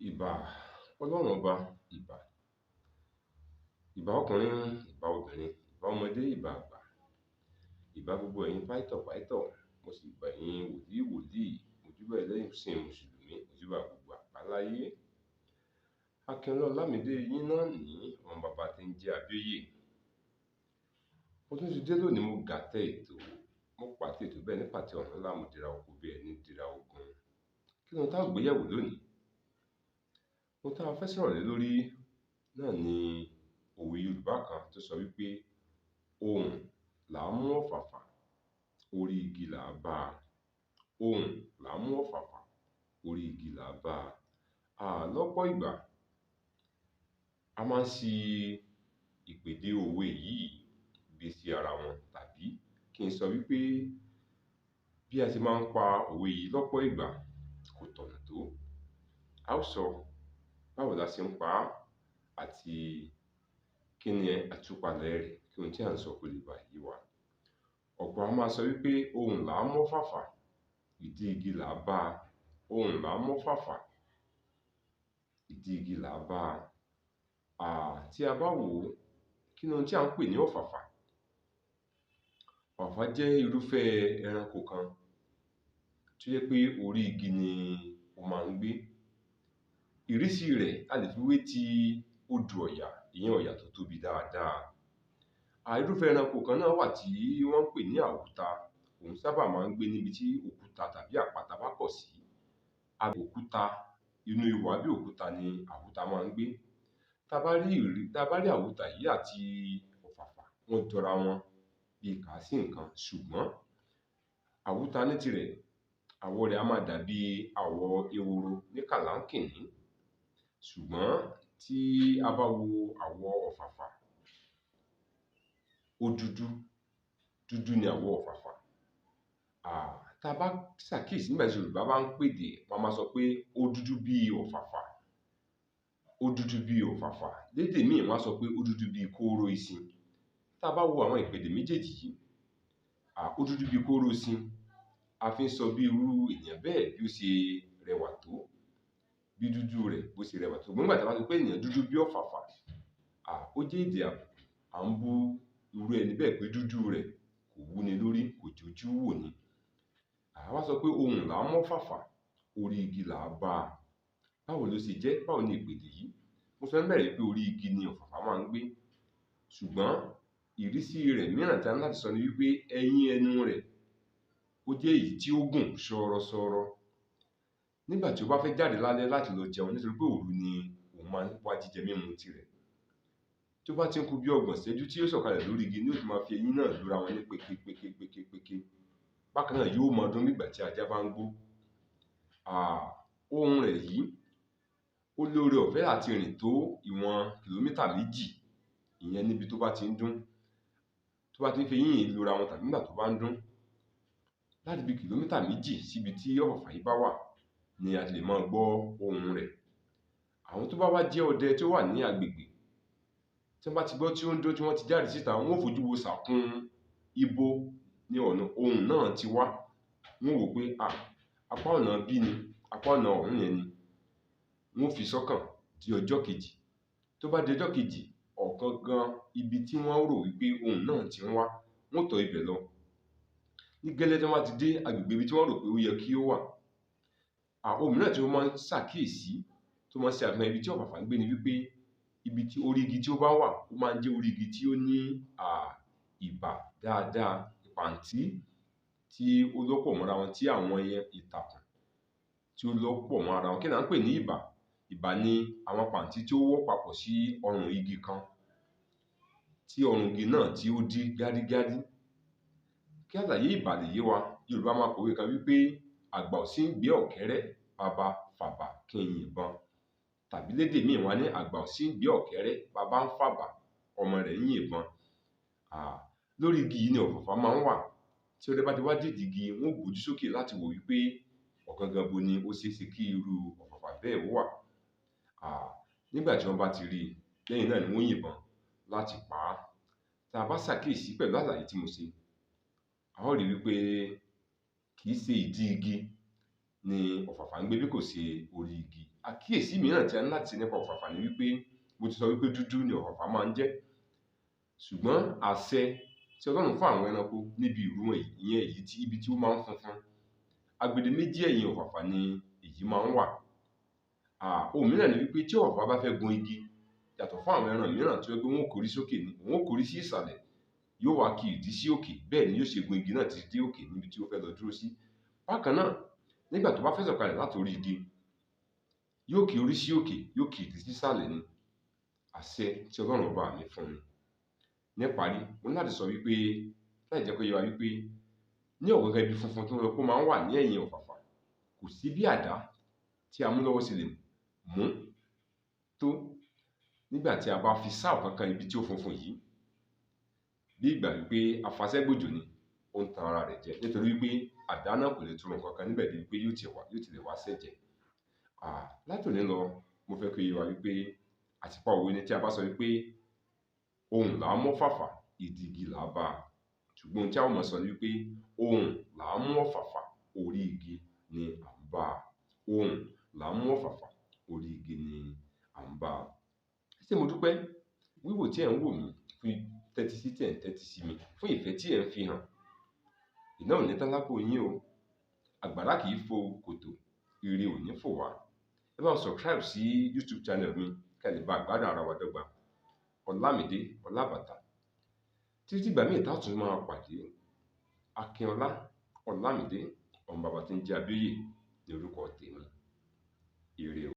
Ìbà Ọlọ́run ọba, ìbà ìbà ọkùnrin, ìbà obìnrin, ìbà ọmọdé, ìbà àgbà, ìbà gbogbo ẹ̀yin pásítọ̀, mo sì gbà yín wòlíì, mojúbà ẹlẹ́sìn mùsùlùmí, mojúbà gbogbo àgbáláyé. Akínọlá Ọlámídé yín náà ní ọmọ bàbá tí ń jẹ́ Abíóyè. Mo tún ti dé lónìí, mo gàtẹ ètò, mo pàtẹ ètò bẹ́ẹ̀ ní pàtẹ ọ̀nà ńlá, mo dira oko bí ẹni dira ogun. Kí ni ohun tá a gbé yẹ̀wò lónìí? Ohun tá a fẹ́ sọ̀rọ̀ lé lórí náà ni òwe Yorùbá kan tó sọ wípé ohùn là ń mú ọ̀fàfà, orí igi là á bá a. Ohùn là ń mú ọ̀fàfà, orí igi là á bá a. Lọ́pọ̀ ìgbà a máa ń ṣi ìpèdè òwe yìí gbé sí ara wọn, tàbí kí n sọ wípé bí a ti máa ń pa òwe yìí lọ́pọ̀ ìgbà kò tọ̀nà tó. A ó sọ báwo la ṣe ń pa á àti kí ni àtúpalẹ̀ rẹ̀, kí ohun tí à ń sọ kó lè bá yé wa. Ọ̀pọ̀ a máa sọ wípé ohùn là ń mú ọ̀fàfà, ìdí igi là á bá a. Ohùn là ń mú ọ̀fàfà, ìdí igi là á bá a. Tí a bá wò ó, kí ni ohun tí à ń pè ní ọ̀fàfà? Ọ̀fàfà jẹ́ irúfẹ́ ẹranko kan tó jẹ́ pé orí igi ni ó máa ń gbé. Ìrísí rẹ̀ a lè fi wé ti odù Ọ̀yà, ìyẹn Ọ̀yà tó tóbi dáadáa. Irúfẹ́ ẹranko kan náà wà tí wọ́n ń pè ní àwúta. Òun sábà máa ń gbé níbi tí òkúta tàbí àpáta bá pọ̀ sí. Abẹ́ òkúta, inú ihò abẹ́ òkúta ni àwúta máa ń gbé. Tá bá rí àwúta yìí àti ọ̀fàfà, wọ́n jọra wọn bí i kà sí nǹkan, ṣùgbọ́n àwúta ní tirẹ̀, àwọ̀ rẹ̀ a máa dàbí àwọ̀ ehoro ní kàláńkìní. Ṣùgbọ́n tí a bá wo àwọ̀ ọ̀fàfà, ó dúdú ni àwọ̀ ọ̀fàfà. Tá a bá ṣàkíyèsí nígbà tí Yorùbá bá ń pèdè, wọ́n máa sọ pé ó dúdú bí ọ̀fàfà, ó dúdú bí ọ̀fàfà. Lédè míì wọ́n á sọ pé ó dúdú bí kóró ìsìn. Tá a bá wo àwọn ìpèdè méjèèjì yìí, ó dúdú bí kóró ìsìn, a fi ń sọ bí irú ènìyàn bẹ́ẹ̀ bí ó ṣe rẹwà tó, bí dúdú rẹ̀ bó ṣe rẹwà tó. Nígbà tí a bá sọ pé ènìyàn dúdú bí ọ̀fàfà, ó jẹ́ èdè àbùkù. À ń bú irú ẹni bẹ́ẹ̀ pé dúdú rẹ̀ kò wúni lórí, kò jójú wò ni. Wá sọ pé ohùn là ń mú ọ̀fàfà, orí igi là á bá a. Báwo ló ṣe jẹ́? Báwo ni ìpèdè yìí? Mo fẹ́ bẹ̀rẹ̀ pé orí igi ni ọ̀fàfà máa ń gbé. Ṣùgbọ́n ìrísí rẹ̀ mìíràn tí a ní láti sọ ni wípé ẹ̀yìn ẹnu rẹ̀ ó jẹ́ èyí tí ó gùn ṣọ́rọ́ṣọ́rọ́. Nígbà tí ó bá fẹ́ jáde lálẹ́ láti lọ jẹun, nítorí pé òru ni òun máa ń wá jíjẹ mímu tirẹ̀. Tó bá ti ń kú bí ọgbọ̀n ìṣẹ́jú tí ó sọ̀kalẹ̀ lórí igi, ni ó ti máa fi eyín náà lura wọn ní pekepeke. Bákan náà yóò máa dún nígbà tí ajá bá ń gbó. Ohùn rẹ̀ yìí ó lóore ọ̀fẹ́ àti rìn tó ìwọ̀n kìlómítà 2, ìyẹn níbi tó bá ti ń dún. Tó bá ti ń fi eyín lura wọn tàbí nígbà tó bá ń dún, láti bí kìlómítà 2 síbi tí ọ̀fàfà yìí bá wà ni a ti lè máa gbọ́ ohùn rẹ̀. Àwọn tó bá wá jẹ́ ọdẹ tó wà ní agbègbè, tí wọ́n bá ti gbọ́ tí ó ń dún, tí wọ́n ti jáde síta, wọ́n ó fojú wo sàkún ibo ní ọ̀nà ohùn náà ti wá. Wọ́n wò pé apá ọ̀nà bí ni, apá ọ̀nà ọ̀hún yẹn ni. Wọ́n fi sọ́kàn di ọjọ́ kejì. Tó bá di ọjọ́ kejì, ọ̀gangan ibi tí wọ́n rò wípé ohùn náà ti ń wá, wọ́n tọ ibẹ̀ lọ. Ní gẹ́lẹ́ tí wọ́n bá ti dé agbègbè ibi tí wọ́n rò pé ó yẹ kí ó wà, ohun mìíràn tí wọ́n máa ń ṣàkíyèsí, tó máa ń ṣe àfihàn ibi tí ọ̀fàfà ń gbé ni wípé ibi tí orí igi tí ó bá wà, ó máa ń jẹ́ orí igi tí ó ní ìbà dáadáa, pàǹtí tí ó lọ́pọ̀ mọ́ra wọn, tí àwọn ìtàkùn tí ó lọ́pọ̀ mọ́ ara wọn. Kí ni à ń pè ní ìbà? Ìbà ni àwọn pàǹtí tí ó wọ́ papọ̀ sí ọrùn igi kan, tí ọrùn igi náà tí ó dí gádígádí. Kí àlàyé ìbà lè yé wa, Yorùbá máa pòwe kan wípé àgbà ò sí ń gbé ọ̀kẹ́rẹ́, baba fàbà kí n yìnbọn. Tàbí lédè míì wọ́n á ní àgbà ò sí ń gbé ọ̀kẹ́rẹ́, baba ń fàbà, ọmọ rẹ̀ ń yìnbọn. Lórí igi yìí ni ọ̀fàfà máa ń wà. Tí ọdẹ bá ti wá dèjì igi, wọ́n ó gbójú sókè láti wò wípé ọ̀gangan bo ni ó ṣe é ṣe kí irú ọ̀fàfà bẹ́ẹ̀ wà. Nígbà tí wọ́n bá ti rí i, lẹ́yìn náà ni wọ́n yìnbọn láti pa á. Tá a bá ṣàkíyèsí pẹ̀lú àlàyé tí mo ṣe, a ó rí wípé kì í ṣe ìdí igi ni ọ̀fàfà ń gbé bí kò ṣe orí igi. A àkíyèsí mìíràn tí a ní láti ṣe nípa ọ̀fàfà ni wípé mo ti sọ wípé dúdú ni ọ̀fàfà máa ń jẹ́, ṣùgbọ́n àṣẹ tí Ọlọ́run fún àwọn ẹranko níbi ìrù wọn ìyẹn ibi tí ó máa ń funfun, agbede méjì ẹ̀yìn ọ̀fàfà ni èyí máa ń wà. Ohun mìíràn ni wípé tí ọ̀fàfà bá fẹ́ gun igi, yàtọ̀ fún àwọn ẹran mìíràn tí ó jẹ́ pé wọn ó kọrí sókè ni, òun ó kọrí sí ìsàlẹ̀, yóò wá ki ìdí sí òkè, bẹ́ẹ̀ ni yóò ṣe gun igi náà títí dé òkè níbi tí ó fẹ́ lọ dúró sí. Bákan náà, nígbà tó bá fẹ́ sọ̀kalẹ̀ láti orí igi, yóò ki orí sí òkè, yóò ki ìdí sí ìsàlẹ̀ ni. Àṣẹ tí Ọlọ́run Ọba mi fún mi. Níparí, mo ní láti sọ wípé láti jẹ́ kó yé wa wípé ní ọ̀gángan ibi funfun tó lọ kó máa ń wà ní ẹ̀yìn ọ̀fàfà, kò sí bí àdá tí a mú lọ́wọ́ sí lè mú tó nígbà tí a bá fi sá ọ̀kánkán ibi tí ó funfun yìí. Bí ìgbà wípé afàṣẹ́gbòjò ni, ó ń tan ara rẹ̀ jẹ, nítorí wípé àdá náà kò lè túnrun kankan níbẹ̀ débi pé yóò tilẹ̀ wá ṣẹ̀jẹ̀. Látòní lọ, mo fẹ́ kó yé wa wípé àtìpá òwe ni tí a bá sọ wípé ohùn là á mú ọ̀fàfà, ìdí igi là á bá a. Ṣùgbọ́n ohun tí a ó máa sọ ni wípé ohùn là á mú ọ̀fàfà, orí igi ni à ń bá a. Ohùn là á mú ọ̀fàfà, orí igi ni à ń bá a. Ṣé mo dúpẹ́ wíwò tí ẹ̀ ń wò mí, fún tẹ́tí sí tí ẹ̀ ń tẹ́tí sí mi, fún ìfẹ́ tí ẹ̀ ń fi hàn. Iná ò ní tán lápò yín o. Àgbàrá kì í fo kòtò, ire ò ní fò wá. Ẹ bá subscribe sí YouTube channel mi kí ẹ lè bá gbádùn ara wa dọ́gba. Ọlámídé Ọlábàtà. Títí ìgbà míì tá a tún máa pàdé, Akínọlá Ọlámídé, ọmọ bàbá tí ń jẹ́ Abíóyè ní orúkọ tèmi. Ire o.